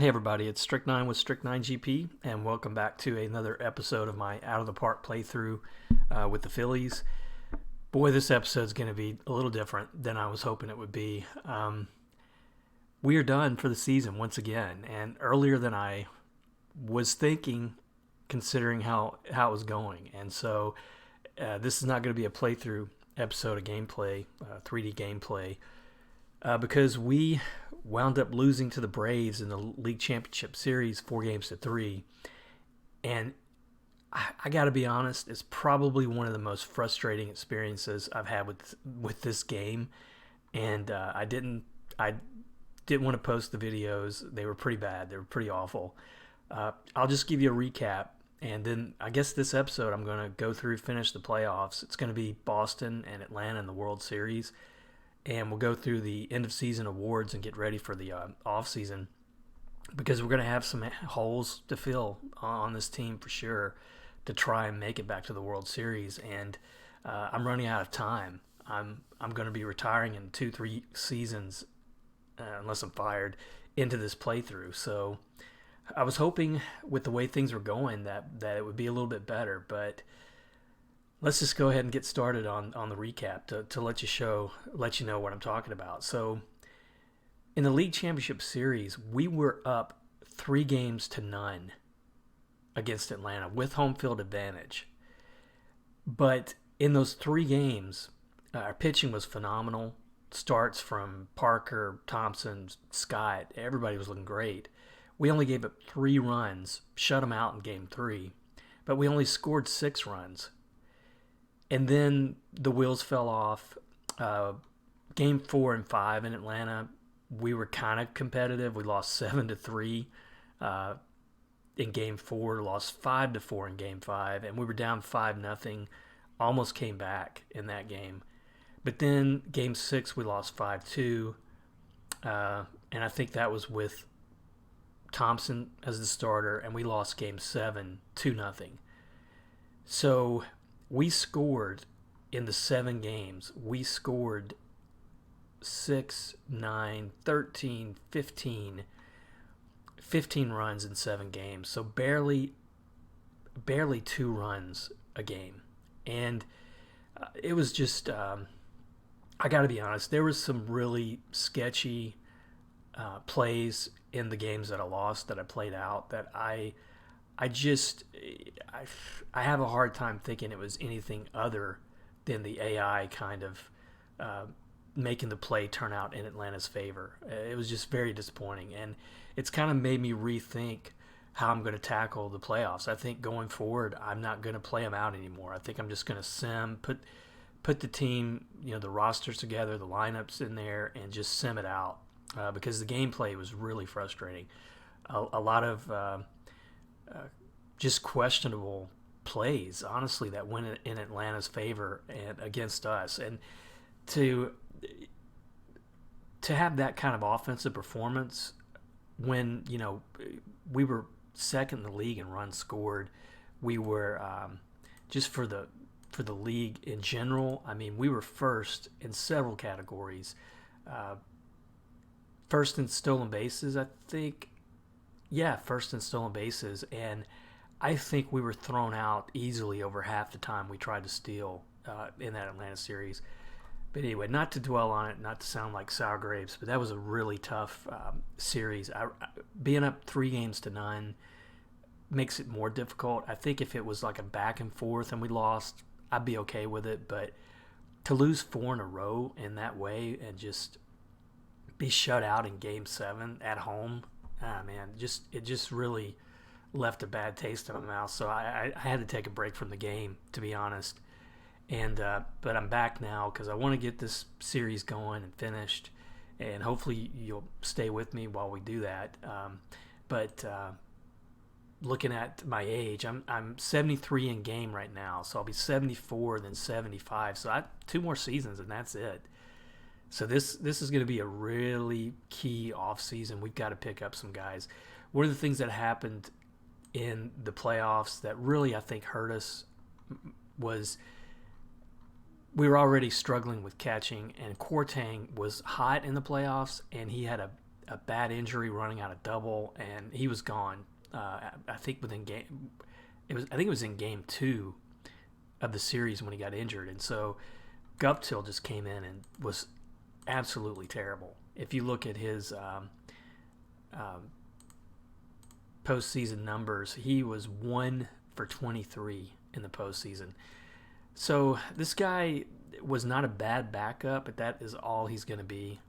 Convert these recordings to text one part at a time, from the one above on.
Hey everybody, it's Strict9 with Strict9 GP, and welcome back to another episode of my Out of the Park playthrough with the Phillies. Boy, this episode's going to be a little different than I was hoping it would be. We are done for the season once again, and earlier than I was thinking, considering how it was going. And so this is not going to be a playthrough episode of gameplay, 3D gameplay, because we wound up losing to the Braves in the League Championship Series 4-3. And I got to be honest, it's probably one of the most frustrating experiences I've had with this game. And I didn't want to post the videos. They were pretty bad. They were pretty awful. I'll just give you a recap. And then I guess this episode I'm going to go through, finish the playoffs. It's going to be Boston and Atlanta in the World Series. And we'll go through the end of season awards and get ready for the off season, because we're going to have some holes to fill on this team for sure to try and make it back to the World Series. And I'm running out of time. I'm going to be retiring in 2-3 seasons unless I'm fired into this playthrough. So I was hoping with the way things were going that it would be a little bit better, but let's just go ahead and get started on the recap to let you know what I'm talking about. So in the League Championship Series, we were up 3-0 against Atlanta with home field advantage. But in those 3 games, our pitching was phenomenal. Starts from Parker, Thompson, Scott, everybody was looking great. We only gave up 3 runs, shut them out in Game 3, but we only scored 6 runs. And then the wheels fell off. Game 4 and 5 in Atlanta, we were kind of competitive. We lost 7-3 in Game 4, lost 5-4 in Game 5, and we were down 5-0. Almost came back in that game. But then Game 6, we lost 5-2, and I think that was with Thompson as the starter, and we lost Game 7 2-0. So we scored in the 7 games. We scored 6, 9, 13, 15 runs in 7 games. So barely 2 runs a game. And it was just, I got to be honest, there was some really sketchy plays in the games that I lost, that I played out, that I have a hard time thinking it was anything other than the AI kind of making the play turn out in Atlanta's favor. It was just very disappointing, and it's kind of made me rethink how I'm going to tackle the playoffs. I think going forward, I'm not going to play them out anymore. I think I'm just going to put the team, the rosters together, the lineups in there, and just sim it out, because the gameplay was really frustrating. A lot of just questionable plays, honestly, that went in Atlanta's favor and against us. And to have that kind of offensive performance when, we were second in the league in runs scored, we were just for the league in general, I mean, we were first in several categories. First in stolen bases, I think. Yeah, first in stolen bases, and I think we were thrown out easily over half the time we tried to steal in that Atlanta series. But anyway, not to dwell on it, not to sound like sour grapes, but that was a really tough series. Being up 3-0 makes it more difficult. I think if it was like a back and forth and we lost, I'd be okay with it. But to lose 4 in a row in that way and just be shut out in Game 7 at home, man, it just really left a bad taste in my mouth. So I had to take a break from the game, to be honest. And but I'm back now because I want to get this series going and finished, and hopefully you'll stay with me while we do that. But looking at my age, I'm 73 in game right now, so I'll be 74, then 75. So 2 more seasons and that's it. So this is going to be a really key off season. We've got to pick up some guys. One of the things that happened in the playoffs that really I think hurt us was we were already struggling with catching, and Kwarteng was hot in the playoffs, and he had a bad injury running out of double, and he was gone. I think within game, I think it was in game 2 of the series when he got injured, and so Guptill just came in and was absolutely terrible. If you look at his postseason numbers, he was 1 for 23 in the postseason. So this guy was not a bad backup, but that is all he's going to be.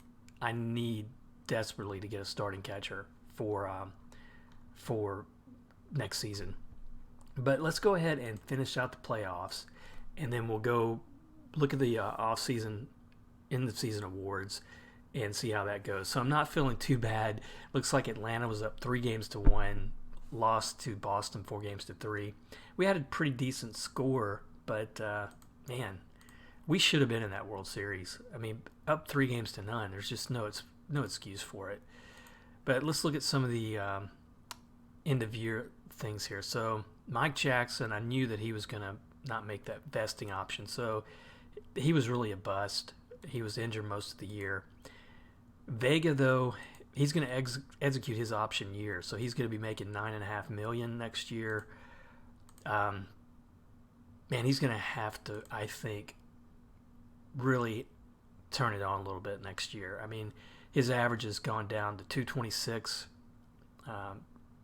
I need desperately to get a starting catcher for next season. But let's go ahead and finish out the playoffs, and then we'll go look at the off-season, end-of-season awards, and see how that goes. So I'm not feeling too bad. Looks like Atlanta was up 3-1, lost to Boston 4-3. We had a pretty decent score, but man, we should have been in that World Series. I mean, up 3-0. There's just no excuse for it. But let's look at some of the end-of-year things here. So Mike Jackson, I knew that he was going to not make that vesting option, so he was really a bust. He was injured most of the year. Vega, though, he's going to execute his option year, so he's going to be making $9.5 million next year. Man, he's going to have to, I think, really turn it on a little bit next year. I mean, his average has gone down to 226.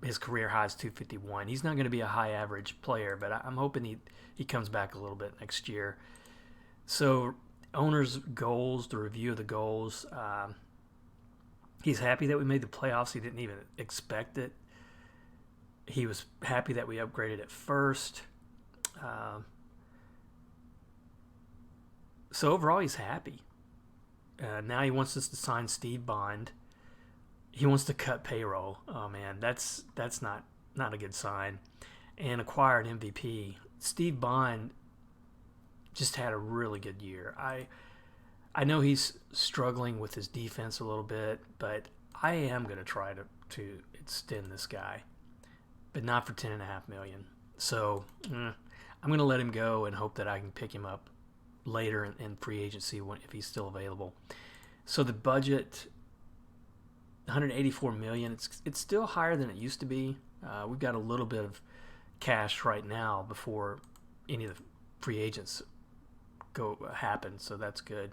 His career high is 251. He's not going to be a high average player, but I'm hoping he comes back a little bit next year. So owners' goals, the review of the goals, he's happy that we made the playoffs. He didn't even expect it. He was happy that we upgraded at first. So overall, he's happy. Now he wants us to sign Steve Bond. He wants to cut payroll. Oh man, that's not a good sign. And acquired MVP. Steve Bond just had a really good year. I know he's struggling with his defense a little bit, but I am going to try to extend this guy, but not for $10.5 million. So I'm going to let him go and hope that I can pick him up later in free agency if he's still available. So the budget, $184 million. It's still higher than it used to be. We've got a little bit of cash right now before any of the free agents happen, so that's good.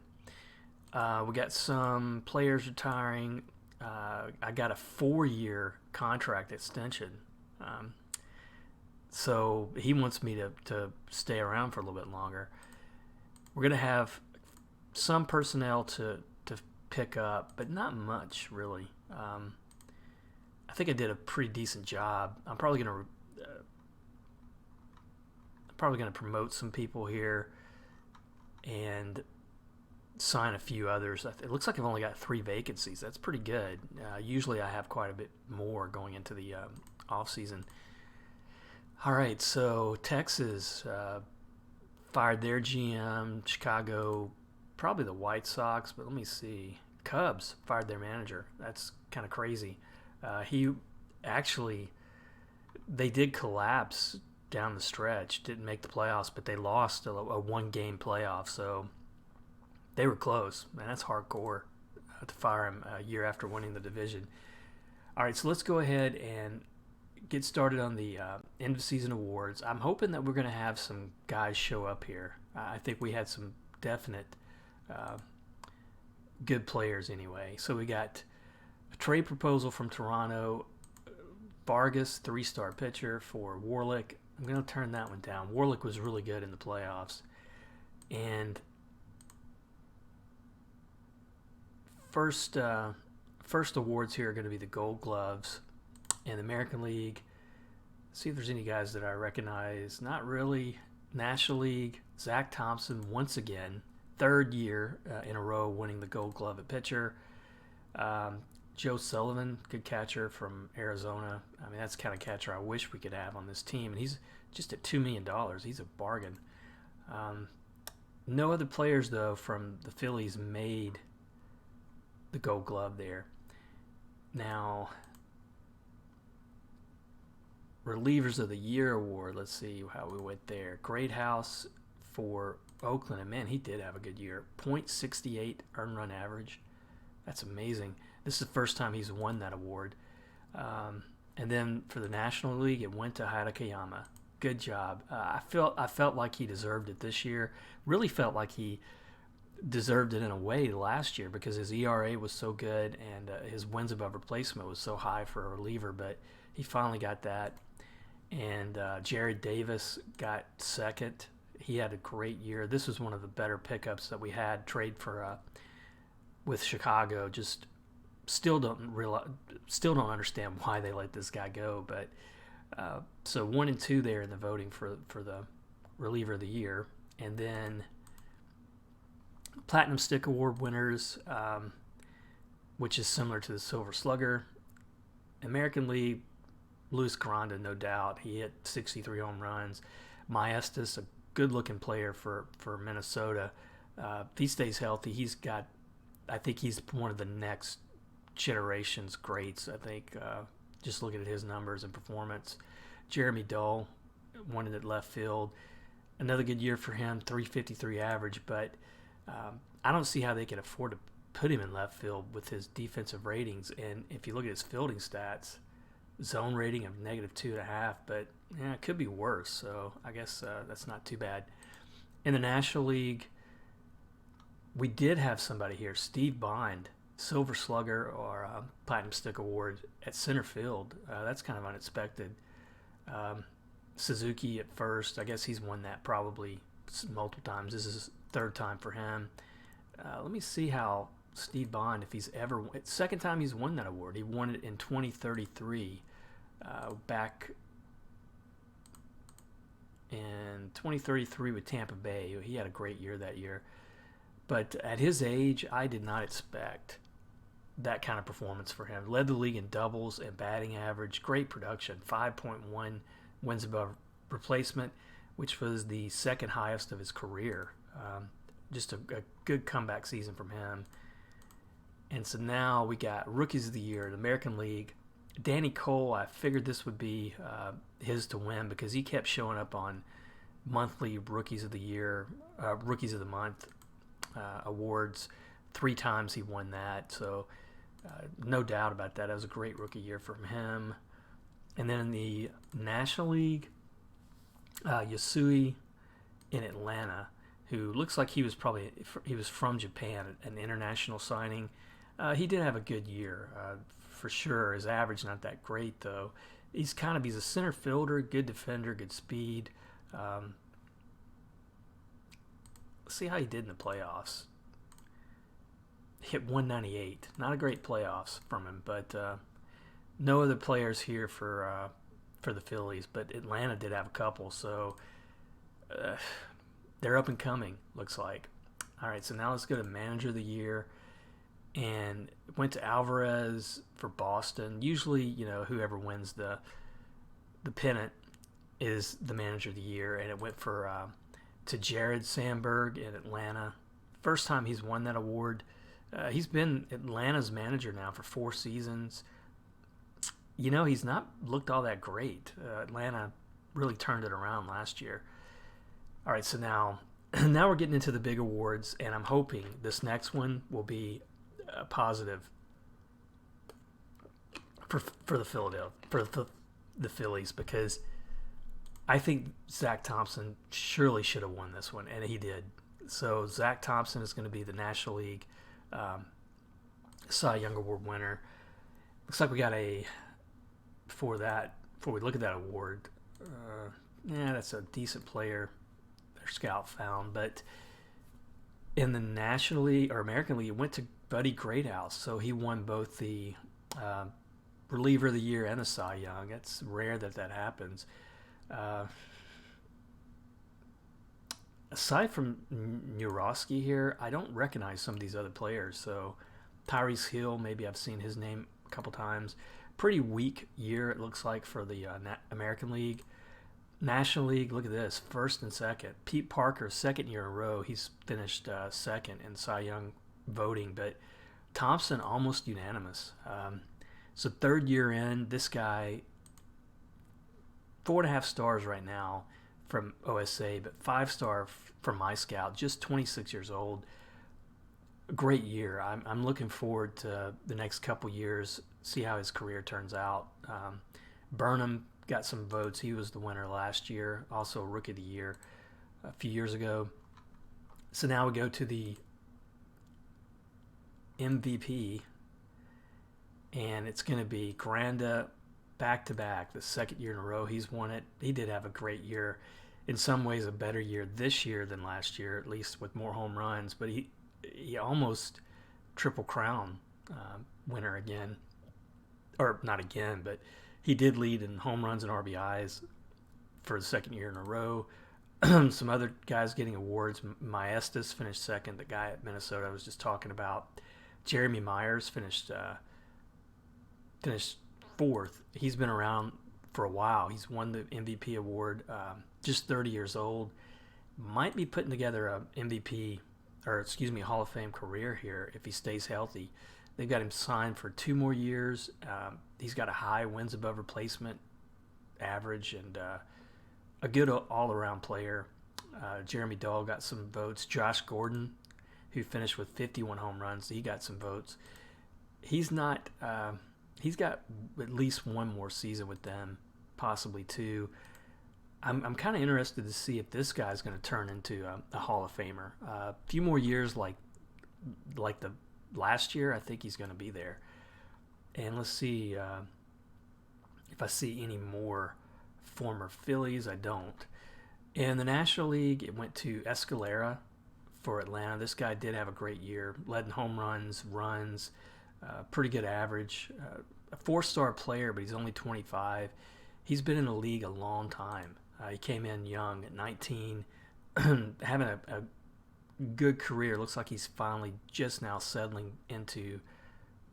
We got some players retiring. I got a 4-year contract extension. So he wants me to stay around for a little bit longer. We're going to have some personnel to pick up, but not much, really. I think I did a pretty decent job. I'm probably going to promote some people here and sign a few others. It looks like I've only got 3 vacancies. That's pretty good. Usually I have quite a bit more going into the off season. All right, so Texas fired their GM. Chicago, probably the White Sox, but let me see. Cubs fired their manager. That's kind of crazy. They did collapse down the stretch, didn't make the playoffs, but they lost a 1-game playoff, so they were close. Man, that's hardcore to fire him a year after winning the division. All right, so let's go ahead and get started on the end of season awards. I'm hoping that we're going to have some guys show up here. I think we had some definite good players anyway. So we got a trade proposal from Toronto. Vargas, 3-star pitcher for Warlick. I'm going to turn that one down. Warlick was really good in the playoffs. And first awards here are going to be the Gold Gloves and the American League. See if there's any guys that I recognize. Not really. National League, Zach Thompson once again, 3rd year in a row winning the Gold Glove at pitcher. Joe Sullivan, good catcher from Arizona. I mean, that's the kind of catcher I wish we could have on this team. And he's just at $2 million. He's a bargain. No other players, though, from the Phillies made the Gold Glove there. Now, Relievers of the Year award. Let's see how we went there. Great House for Oakland. And, man, he did have a good year. .68 earned run average. That's amazing. This is the first time he's won that award. And then for the National League, it went to Hatakeyama. Good job. I felt like he deserved it this year. Really felt like he deserved it in a way last year because his ERA was so good and his wins above replacement was so high for a reliever. But he finally got that. And Jared Davis got second. He had a great year. This was one of the better pickups that we had. Trade for with Chicago. Just still don't understand why they let this guy go. But so 1 and 2 there in the voting for the reliever of the year, and then Platinum Stick Award winners, which is similar to the Silver Slugger. American League, Luis Granda, no doubt. He hit 63 home runs. Maestas, a good-looking player for Minnesota. If he stays healthy, I think he's one of the next generation's greats. I think just looking at his numbers and performance. Jeremy Dull, won it at left field. Another good year for him, 353 average, but I don't see how they can afford to put him in left field with his defensive ratings. And if you look at his fielding stats, zone rating of -2.5, but yeah, it could be worse. So I guess that's not too bad. In the National League, we did have somebody here, Steve Bond, Silver Slugger or Platinum Stick Award at center field. That's kind of unexpected. Suzuki at first. I guess he's won that probably multiple times. This is his third time for him. Let me see how Steve Bond, if he's ever – second time he's won that award. He won it in 2033 back in 2033 with Tampa Bay. He had a great year that year. But at his age, I did not expect that kind of performance for him. Led the league in doubles and batting average. Great production, 5.1 wins above replacement, which was the second highest of his career. Just a good comeback season from him. And so now we got Rookies of the Year, the American League. Danny Cole, I figured this would be his to win because he kept showing up on monthly Rookies of the Year, Rookies of the Month awards. 3 times he won that, so no doubt about that. That was a great rookie year from him. And then in the National League, Yasui in Atlanta, who looks like he was from Japan, an international signing. He did have a good year for sure. His average not that great though. He's a center fielder, good defender, good speed. Let's see how he did in the playoffs. Hit 198. Not a great playoffs from him, but no other players here for the Phillies. But Atlanta did have a couple, so they're up and coming. Looks like. All right, so now let's go to Manager of the Year, and it went to Alvarez for Boston. Usually, whoever wins the pennant is the Manager of the Year, and it went to Jared Sandberg in Atlanta. First time he's won that award. He's been Atlanta's manager now for 4 seasons. He's not looked all that great. Atlanta really turned it around last year. All right, so now we're getting into the big awards, and I'm hoping this next one will be positive for the Phillies, because I think Zach Thompson surely should have won this one, and he did. So Zach Thompson is going to be the National League Cy Young Award winner. Looks like we got before we look at that award, that's a decent player their scout found. But in the National League or American League, it went to Buddy Greathouse. So he won both the reliever of the year and the Cy Young. It's rare that happens. Aside from Nurowski here, I don't recognize some of these other players. So Tyrese Hill, maybe I've seen his name a couple times. Pretty weak year, it looks like, for the American League. National League, look at this, first and second. Pete Parker, second year in a row, he's finished second in Cy Young voting, but Thompson almost unanimous. So third year in, this guy, 4.5 stars right now from OSA, but 5-star from my scout, just 26 years old. a great year. I'm looking forward to the next couple years, see how his career turns out. Burnham got some votes. He was the winner last year, also Rookie of the Year a few years ago. So now we go to the MVP, and it's going to be Granda back to back, the second year in a row he's won it. He did have a great year. In some ways, a better year this year than last year, at least with more home runs. But he almost triple crown winner again, or not again, but he did lead in home runs and RBIs for the second year in a row. Some other guys getting awards. Maestas finished second. The guy at Minnesota I was just talking about. Jeremy Myers finished fourth. He's been around for a while. He's won the MVP award. Just 30 years old. Might be putting together a MVP, or excuse me, Hall of Fame career here if he stays healthy. They've got him signed for 2 more years. He's got a high wins above replacement average and a good all-around player. Jeremy Dahl got some votes. Josh Gordon, who finished with 51 home runs, he got some votes. He's not. He's got at least one more season with them, possibly 2. I'm kind of interested to see if this guy's going to turn into a Hall of Famer. A few more years like the last year, I think he's going to be there. And let's see if I see any more former Phillies. I don't. In the National League, it went to Escalera for Atlanta. This guy did have a great year, led in home runs, pretty good average. A 4-star player, but he's only 25. He's been in the league a long time. He came in young at 19, having a good career. Looks like he's finally just now settling into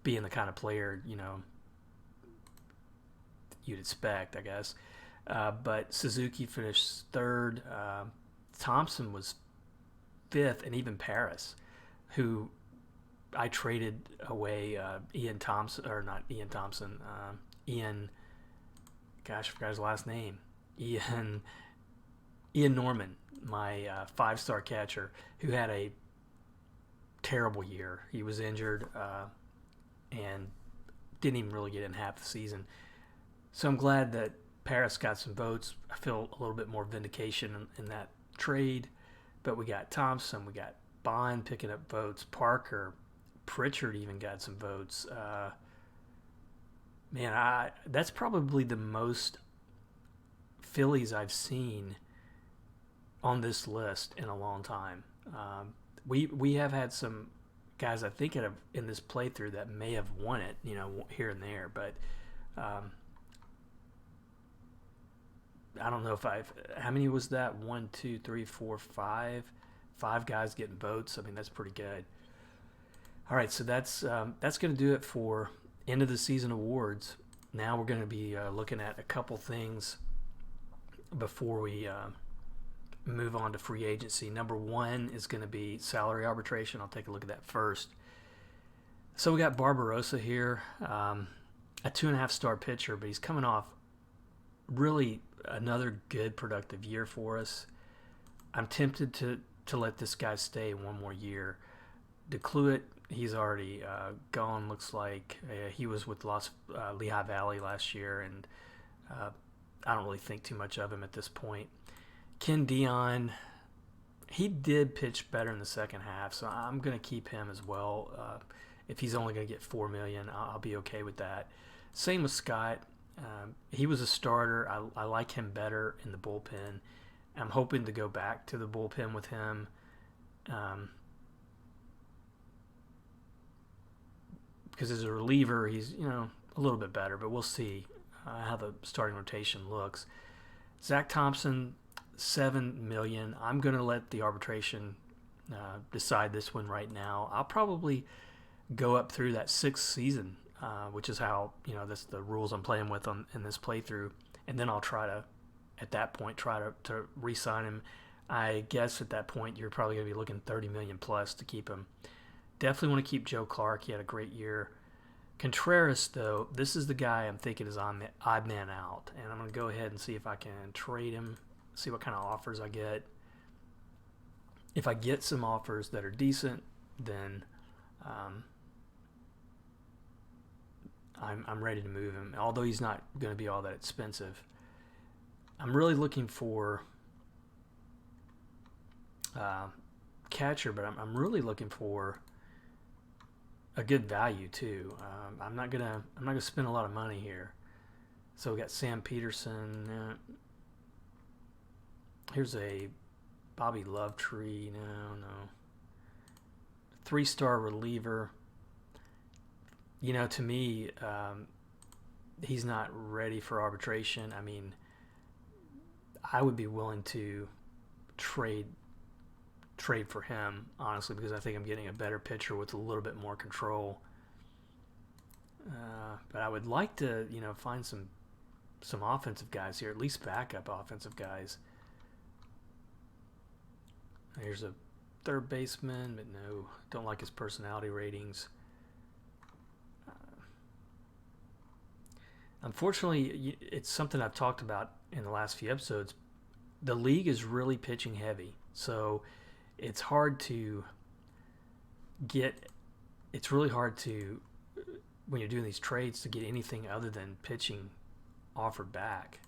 being the kind of player, you'd expect, I guess. But Suzuki finished 3rd. Thompson was 5th, and even Paris, who I traded away Ian, gosh, I forgot his last name. Ian Norman, my 5-star catcher, who had a terrible year. He was injured and didn't even really get in half the season. So I'm glad that Paris got some votes. I feel a little bit more vindication in that trade. But we got Thompson, we got Bond picking up votes, Parker, Pritchard even got some votes. That's probably the most Phillies I've seen on this list in a long time. We have had some guys I think in this playthrough that may have won it, here and there, but I don't know if how many was that? 1, 2, 3, 4, 5 guys getting votes. I mean, that's pretty good. All right, so that's going to do it for end of the season awards. Now we're going to be looking at a couple things before we move on to free agency. Number 1 is going to be salary arbitration. I'll take a look at that first. So we got Barbarossa here, a 2.5-star pitcher, but he's coming off really another good productive year for us. I'm tempted to let this guy stay 1 more year. DeCluet, he's already gone, looks like. He was with Lehigh Valley last year, and I don't really think too much of him at this point. Ken Dion, he did pitch better in the second half, so I'm going to keep him as well. If he's only going to get $4 million, I'll be okay with that. Same with Scott. He was a starter. I like him better in the bullpen. I'm hoping to go back to the bullpen with him. Because as a reliever, he's a little bit better, but we'll see how the starting rotation looks. Zach Thompson, $7 million. I'm going to let the arbitration decide this one right now. I'll probably go up through that 6th season, which is how that's the rules I'm playing with in this playthrough, and then I'll at that point try to re-sign him. I guess at that point you're probably going to be looking $30 million plus to keep him. Definitely want to keep Joe Clark. He had a great year. Contreras, though, this is the guy I'm thinking is on the odd man out. And I'm going to go ahead and see if I can trade him, see what kind of offers I get. If I get some offers that are decent, then Um, I'm ready to move him, although he's not going to be all that expensive. I'm really looking for catcher, but I'm really looking for a good value too. I'm not gonna spend a lot of money here. So we got Sam Peterson. Here's a Bobby Lovetree. No. 3-star reliever. You know, to me, he's not ready for arbitration. I mean, I would be willing to trade for him, honestly, because I think I'm getting a better pitcher with a little bit more control. But I would like to, find some offensive guys here, at least backup offensive guys. Here's a third baseman, but no, don't like his personality ratings. Unfortunately, it's something I've talked about in the last few episodes. The league is really pitching heavy, so it's hard to it's really hard to, when you're doing these trades, to get anything other than pitching offered back.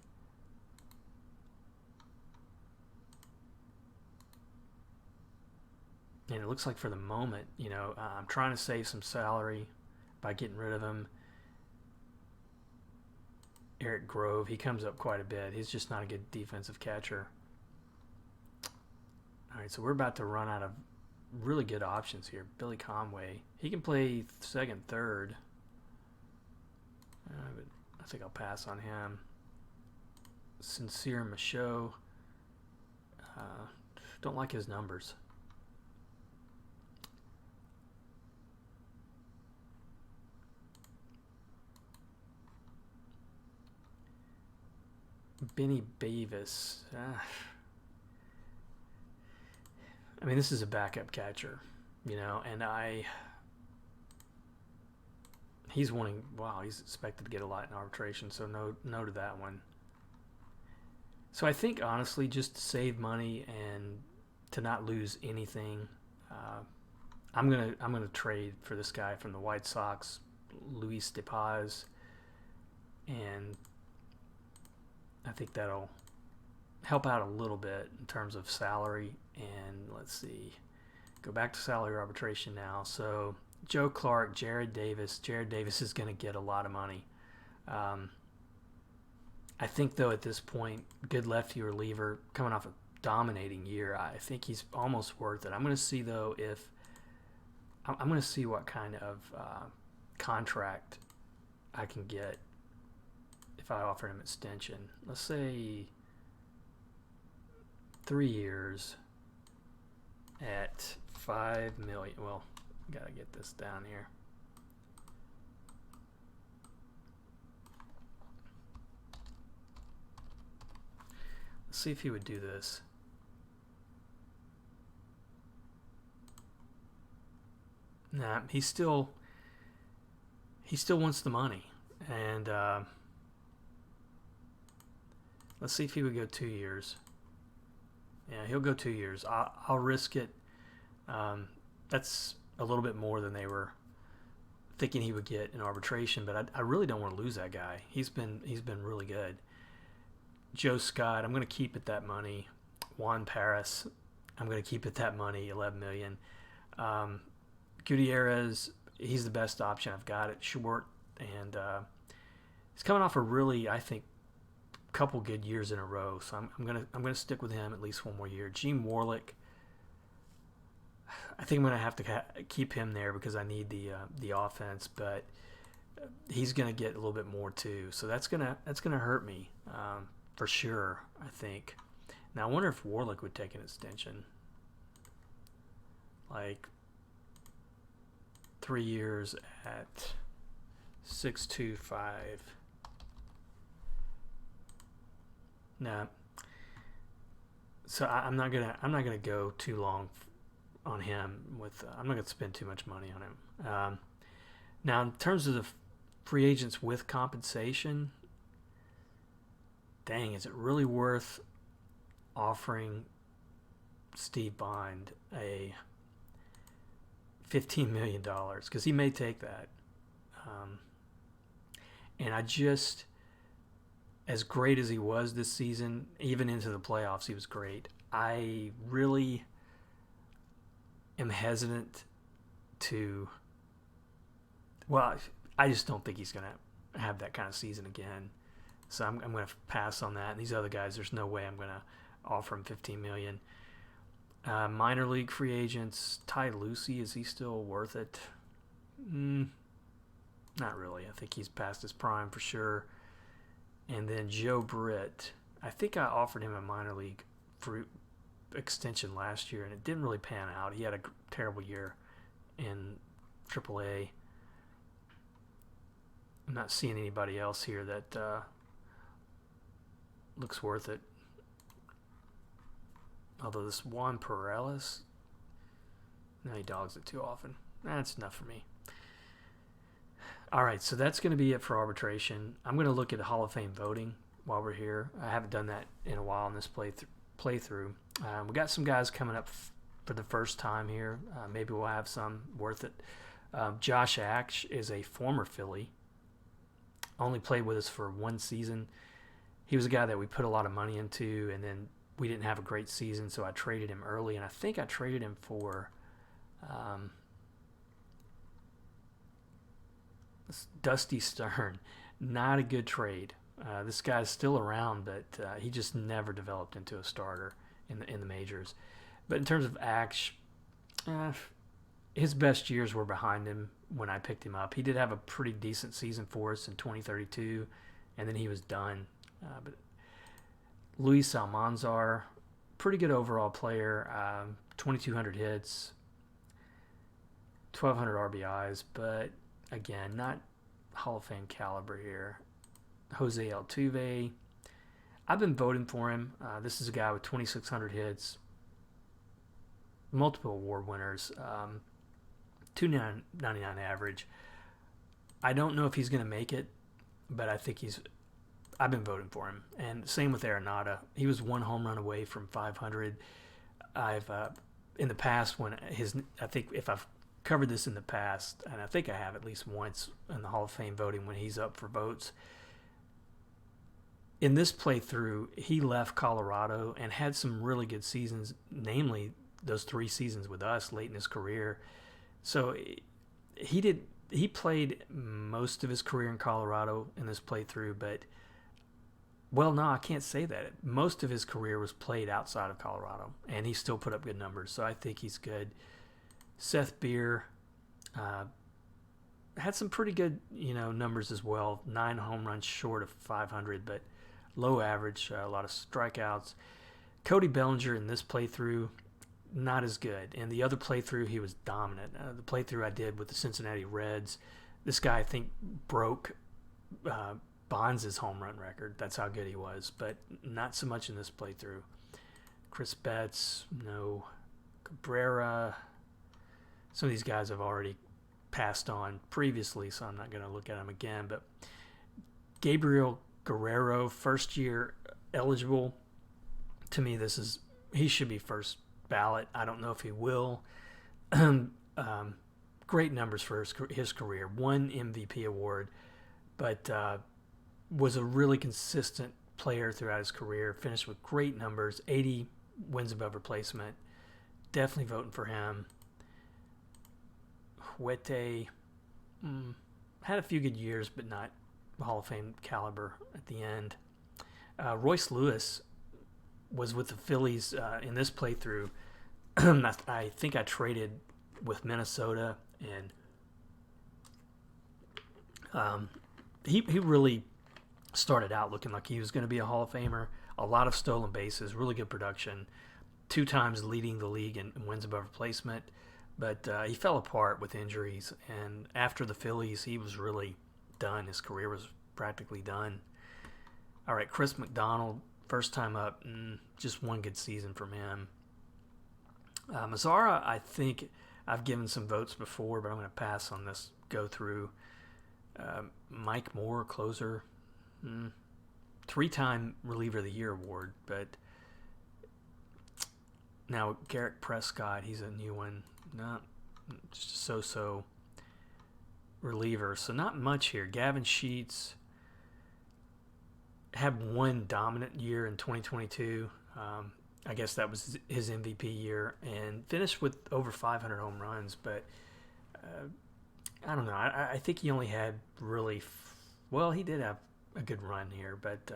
And it looks like for the moment, I'm trying to save some salary by getting rid of him. Eric Grove, he comes up quite a bit. He's just not a good defensive catcher. All right, so we're about to run out of really good options here. Billy Conway, he can play second, third. But I think I'll pass on him. Sincere Michaud, don't like his numbers. Benny Davis. I mean, this is a backup catcher, and he's wanting, wow, he's expected to get a lot in arbitration, so no to that one. So I think, honestly, just to save money and to not lose anything, I'm gonna trade for this guy from the White Sox, Luis De Paz, and I think that'll help out a little bit in terms of salary. And let's see, go back to salary arbitration now. So Joe Clark, Jared Davis. Jared Davis is going to get a lot of money. I think, though, at this point, good lefty reliever coming off a dominating year, I think he's almost worth it. I'm going to see, though, I'm going to see what kind of contract I can get if I offer him extension. Let's say 3 years at $5 million. Well, gotta get this down here. Let's see if he would do this. Nah, he still wants the money, and let's see if he would go 2 years. Yeah, he'll go 2 years. I'll risk it. That's a little bit more than they were thinking he would get in arbitration, but I really don't want to lose that guy. He's been really good. Joe Scott, I'm going to keep it that money. Juan Paris, I'm going to keep it that money, $11 million. Gutierrez, he's the best option I've got at short, and he's coming off a really, I think, couple good years in a row, so I'm gonna stick with him at least one more year. Gene Warlick, I think I'm gonna have to keep him there because I need the offense, but he's gonna get a little bit more too, so that's gonna hurt me for sure, I think. Now I wonder if Warlick would take an extension, like 3 years at 6.25. No. So I'm not gonna go too long on him. I'm not gonna spend too much money on him. Now, in terms of the free agents with compensation, dang, is it really worth offering Steve Bond a $15 million because he may take that. And I just, as great as he was this season, even into the playoffs, he was great. I really am hesitant to, well, I just don't think he's going to have that kind of season again. So I'm going to pass on that. And these other guys, there's no way I'm going to offer him $15 million. Minor league free agents, Ty Lucy, is he still worth it? Not really. I think he's past his prime for sure. And then Joe Britt, I think I offered him a minor league free extension last year, and it didn't really pan out. He had a terrible year in AAA. I'm not seeing anybody else here that looks worth it. Although this Juan Perales, no, he dogs it too often. That's enough for me. All right, so that's going to be it for arbitration. I'm going to look at the Hall of Fame voting while we're here. I haven't done that in a while in this playthrough. We got some guys coming up for the first time here. Maybe we'll have some worth it. Josh Ash is a former Philly. Only played with us for one season. He was a guy that we put a lot of money into, and then we didn't have a great season, so I traded him early, and I think I traded him for Dusty Stern. Not a good trade. This guy's still around, but he just never developed into a starter in the majors. But in terms of Ash, his best years were behind him when I picked him up. He did have a pretty decent season for us in 2032, and then he was done. But Luis Almanzar, pretty good overall player, 2,200 hits, 1,200 RBIs, but again, not Hall of Fame caliber here. Jose Altuve, I've been voting for him. This is a guy with 2,600 hits, multiple award winners, 299 average. I don't know if he's going to make it, but I think I've been voting for him. And same with Arenado. He was one home run away from 500. I've in the past I think if I've covered this in the past, and I think I have at least once in the Hall of Fame voting when he's up for votes. In this playthrough, he left Colorado and had some really good seasons, namely those 3 seasons with us late in his career. So he played most of his career in Colorado in this playthrough, but well, no, I can't say that. Most of his career was played outside of Colorado, and he still put up good numbers, so I think he's good. Seth Beer had some pretty good, numbers as well. 9 home runs short of 500, but low average, a lot of strikeouts. Cody Bellinger in this playthrough, not as good. In the other playthrough, he was dominant. The playthrough I did with the Cincinnati Reds, this guy I think broke Bonds' home run record. That's how good he was, but not so much in this playthrough. Chris Betts, no. Cabrera. Some of these guys have already passed on previously, so I'm not going to look at them again. But Gabriel Guerrero, first year eligible. To me, he should be first ballot. I don't know if he will. Great numbers for his career. 1 MVP award, but was a really consistent player throughout his career. Finished with great numbers, 80 wins above replacement. Definitely voting for him. Huete had a few good years, but not Hall of Fame caliber at the end. Royce Lewis was with the Phillies in this playthrough. I think I traded with Minnesota, and he really started out looking like he was going to be a Hall of Famer. A lot of stolen bases, really good production, 2 times leading the league in wins above replacement. But he fell apart with injuries, and after the Phillies, he was really done. His career was practically done. All right, Chris McDonald, first time up, just 1 good season from him. Mazzara, I think I've given some votes before, but I'm going to pass on this go through. Mike Moore, closer, 3-time Reliever of the Year award, but now Garrett Prescott, he's a new one. No, just a so-so reliever. So not much here. Gavin Sheets had one dominant year in 2022. I guess that was his MVP year, and finished with over 500 home runs. But I don't know. I think he only had really, well, he did have a good run here, but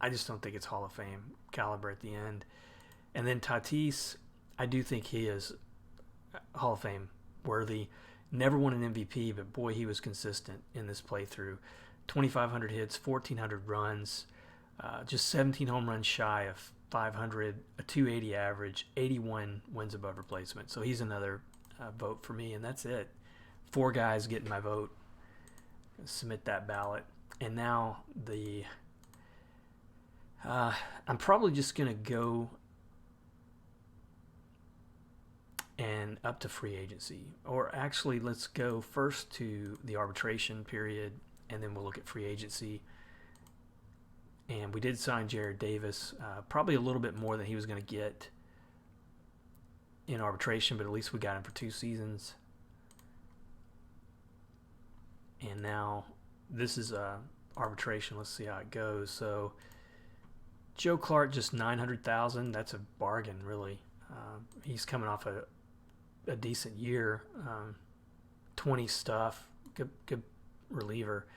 I just don't think it's Hall of Fame caliber at the end. And then Tatis, I do think he is Hall of Fame worthy. Never won an MVP, but boy, he was consistent in this playthrough. 2,500 hits, 1,400 runs, just 17 home runs shy of 500, a 280 average, 81 wins above replacement. So he's another vote for me, and that's it. 4 guys getting my vote. Submit that ballot. And now I'm probably just going to go and up to free agency. Or actually, let's go first to the arbitration period, and then we'll look at free agency. And we did sign Jared Davis, probably a little bit more than he was going to get in arbitration, but at least we got him for 2 seasons. And now this is arbitration. Let's see how it goes. So Joe Clark, just $900,000. That's a bargain, really. He's coming off a decent year, 20 stuff, good reliever.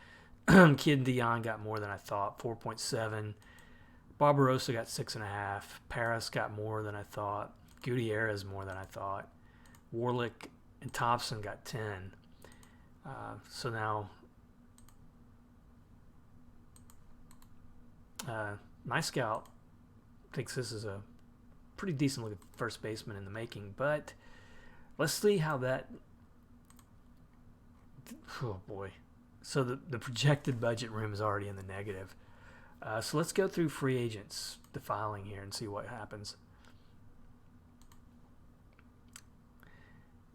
Kid Dion got more than I thought, 4.7. Barbarossa got 6.5. Paris got more than I thought. Gutierrez more than I thought. Warlick and Thompson got 10. So now my scout thinks this is a pretty decent looking first baseman in the making, but let's see how that. Oh boy. So the projected budget room is already in the negative. So let's go through free agents, the filing here, and see what happens.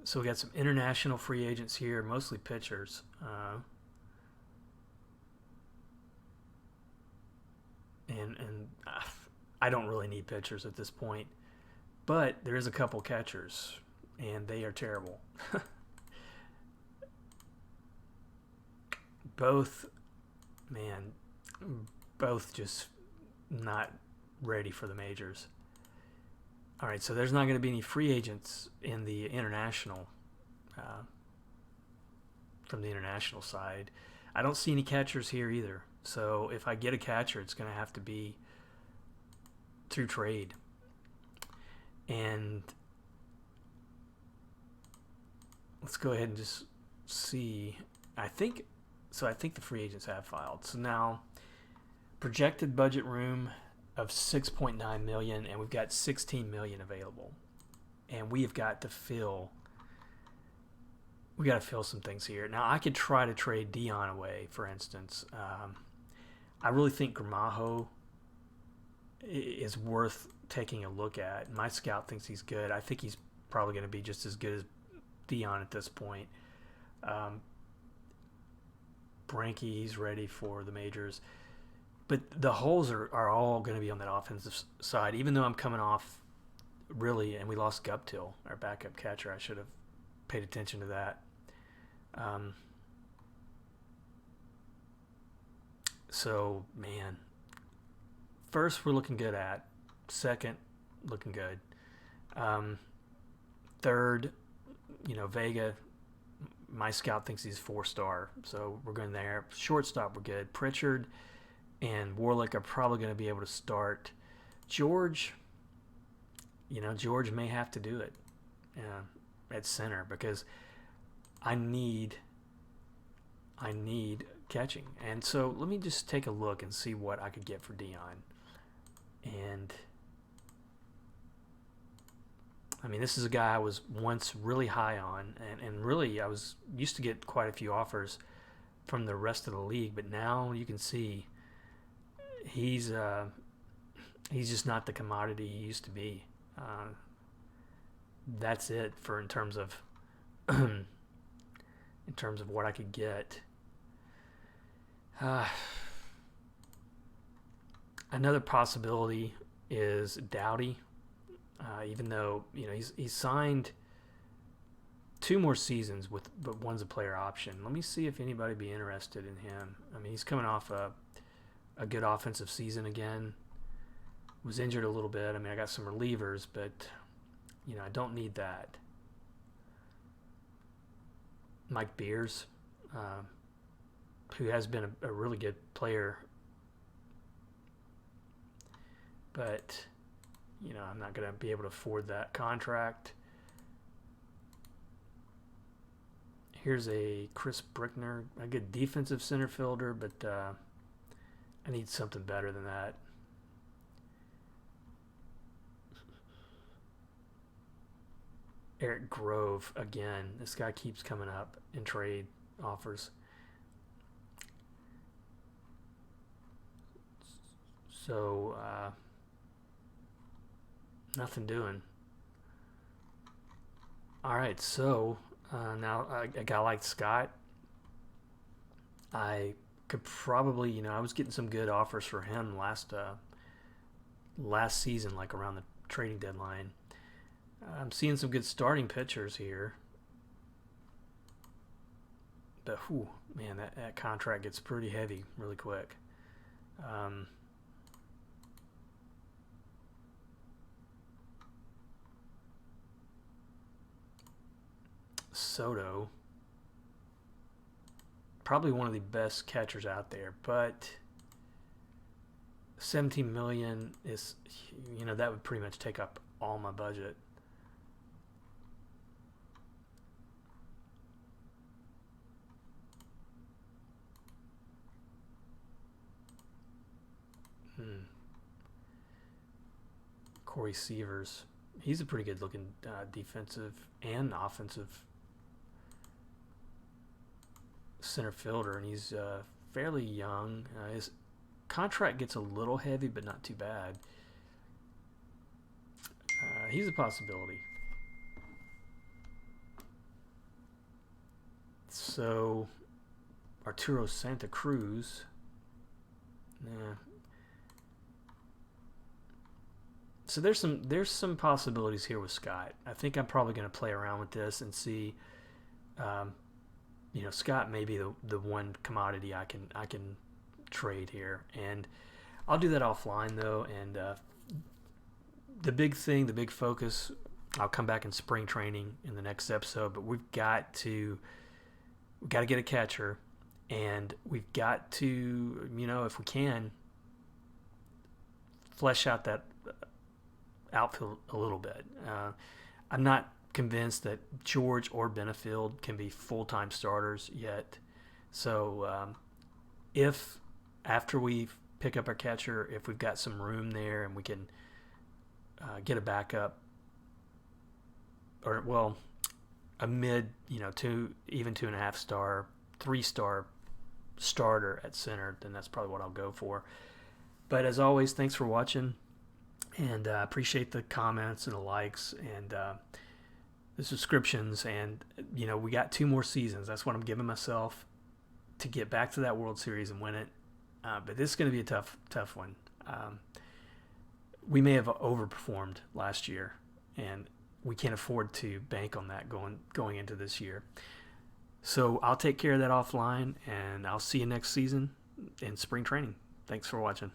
So we got some international free agents here, mostly pitchers. And I don't really need pitchers at this point, but there is a couple catchers, and they are terrible. Both just not ready for the majors. All right, so there's not going to be any free agents in the international, from the international side. I don't see any catchers here either. So if I get a catcher, it's going to have to be through trade. And let's go ahead and just see. I think the free agents have filed. So now, projected budget room of $6.9 million, and we've got $16 million available, and we have got to fill. We got to fill some things here. Now I could try to trade Dion away, for instance. I really think Gramajo is worth taking a look at. My scout thinks he's good. I think he's probably going to be just as good as Dion at this point. Branke, he's ready for the majors. But the holes are all going to be on that offensive side, even though I'm coming off really, and we lost Guptill, our backup catcher. I should have paid attention to that. So, man, first we're looking good at. Second, looking good. Third, Vega, my scout thinks he's 4-star, so we're going there. Shortstop, we're good. Pritchard and Warlick are probably going to be able to start. George may have to do it at center because I need catching. And so let me just take a look and see what I could get for Dion. And I mean, this is a guy I was once really high on, and really I was used to get quite a few offers from the rest of the league, but now you can see he's just not the commodity he used to be. That's it for in terms of what I could get. Another possibility is Dowdy. Even though he's signed 2 more seasons but one's a player option. Let me see if anybody be interested in him. I mean, he's coming off a good offensive season again. Was injured a little bit. I mean, I got some relievers, but I don't need that. Mike Beers, who has been a really good player, but I'm not going to be able to afford that contract. Here's a Chris Brickner, a good defensive center fielder, but I need something better than that. Eric Grove, again. This guy keeps coming up in trade offers. So, nothing doing. All right, so now a guy like Scott, I could probably, I was getting some good offers for him last season, like around the trading deadline. I'm seeing some good starting pitchers here. But, man, that contract gets pretty heavy really quick. Soto, probably one of the best catchers out there, but $17 million is, that would pretty much take up all my budget. Corey Seavers, he's a pretty good looking defensive and offensive center fielder, and he's fairly young. His contract gets a little heavy, but not too bad. He's a possibility. So Arturo Santa Cruz, So there's some possibilities here with Scott. I think I'm probably going to play around with this and see. Scott may be the one commodity I can trade here, and I'll do that offline though. And the big focus, I'll come back in spring training in the next episode. But we've got to get a catcher, and we've got to, if we can, flesh out that outfield a little bit. I'm not convinced that George or Benefield can be full-time starters yet. So if after we pick up our catcher, if we've got some room there and we can get a backup, or a mid, 2.5 star, 3-star starter at center, then that's probably what I'll go for. But as always, thanks for watching. And appreciate the comments and the likes and the subscriptions. And, we got 2 more seasons. That's what I'm giving myself to get back to that World Series and win it. But this is going to be a tough one. We may have overperformed last year, and we can't afford to bank on that going into this year. So I'll take care of that offline, and I'll see you next season in spring training. Thanks for watching.